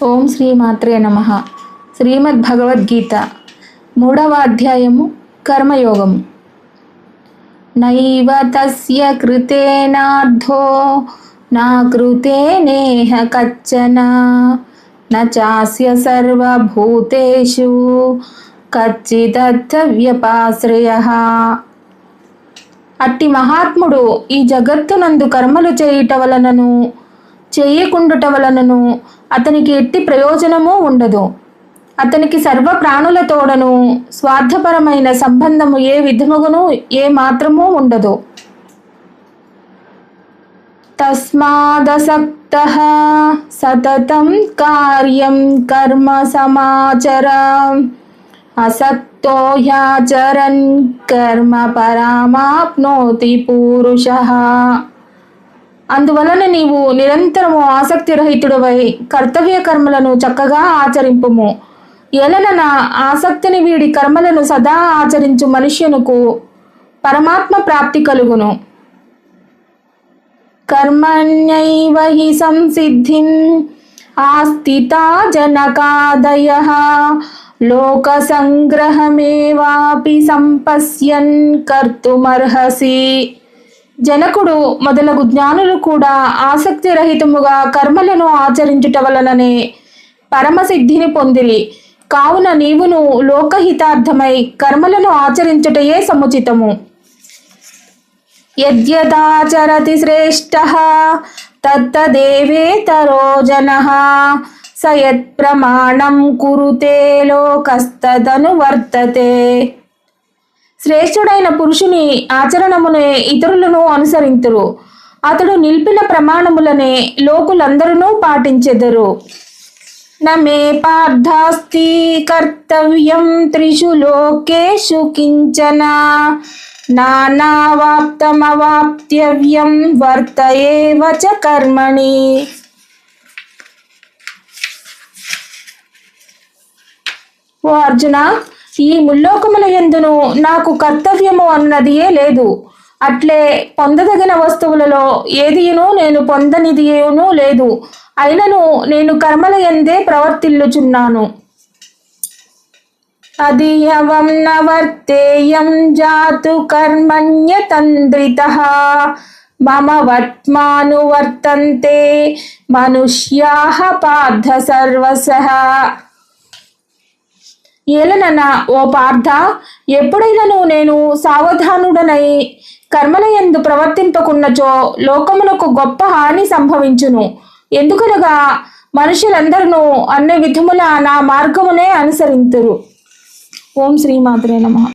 ఓం శ్రీ మాత్రే నమః. శ్రీమద్భగవద్గీత 3వ అధ్యాయము కర్మయోగము. నైవ తస్య కృతేనార్థో నా కృతేనేహ కచ్చన నాస్య సర్వభూతేషు కచ్చిదర్థవ్యపాశ్రయః. అట్టి మహాత్ముడు ఈ జగత్తునందు కర్మలు చేయుట వలనను చేయకుండుట వలనను అతనికి ఎట్టి ప్రయోజనము ఉండదు. అతనికి సర్వ ప్రాణులతోడను స్వార్థపరమైన సంబంధము ఏ విధముగును ఏ మాత్రము ఉండదు. తస్మాదసక్తః సతతం కార్యం కర్మ సమాచర అసక్తో హ్యాచరన్ కర్మ పరమాప్నోతి పురుషః. అందువలన నీవు నిరంతరము ఆసక్తి రహితుడవై కర్తవ్య కర్మలను చక్కగా ఆచరింపుము. ఏలన ఆసక్తిని వీడి కర్మలను సదా ఆచరించు మనుష్యునకు పరమాత్మ ప్రాప్తి కలుగును. కర్మణ్యైవ హి సంసిద్ధిం ఆస్థితా జనకాదయః లోక సంగ్రహమేవాపి సంపశ్యన్ కర్తుమర్హసి. జనకుడు మొదలగు జ్ఞానులు కూడా ఆసక్తి రహితముగా కర్మలను ఆచరించుట వలననే పరమసిద్ధిని పొందిరి. కావున నీవును లోకహితార్థమై కర్మలను ఆచరించుటయే సముచితము. యద్యదాచరతి శ్రేష్టః తత్తదేవేతరో జనః స యత్ప్రమాణం కురుతే లోకస్తదను వర్తతే. శ్రేష్ఠుడైన పురుషుని ఆచరణమునే ఇతరులను అనుసరింతురు. అతడు నిలిపిన ప్రమాణములనే లోకులందరూ పాటించెదరు. నమే పార్థాస్తి కర్తవ్యం త్రిషు లోకేషు కించన నానావాప్తమవాప్తవ్యం వర్తయేవ చ కర్మణి. ఓ అర్జున, ఈ ముల్లోకముల యందును నాకు కర్తవ్యము అన్నదియే లేదు. అట్లే పొందదగిన వస్తువులలో ఏదియును నేను పొందనిదియును లేదు. అయినను నేను కర్మల యందే ప్రవర్తిల్లుచున్నాను. అధియవం నవర్తేయం జాతు కర్మణ్యతంద్రితః మమ వర్త్మానువర్తంతే మనుష్యాః పార్థ సర్వశః. ఏలనన ఓ పార్థ, ఎప్పుడైనను నేను సావధానుడనై కర్మలయందు ప్రవర్తింపకున్నచో లోకమునకు గొప్ప హాని సంభవించును. ఎందుకనగా మనుషులందరూ అన్ని విధముల నా మార్గమునే అనుసరింతురు. ఓం శ్రీ మాత్రే నమః.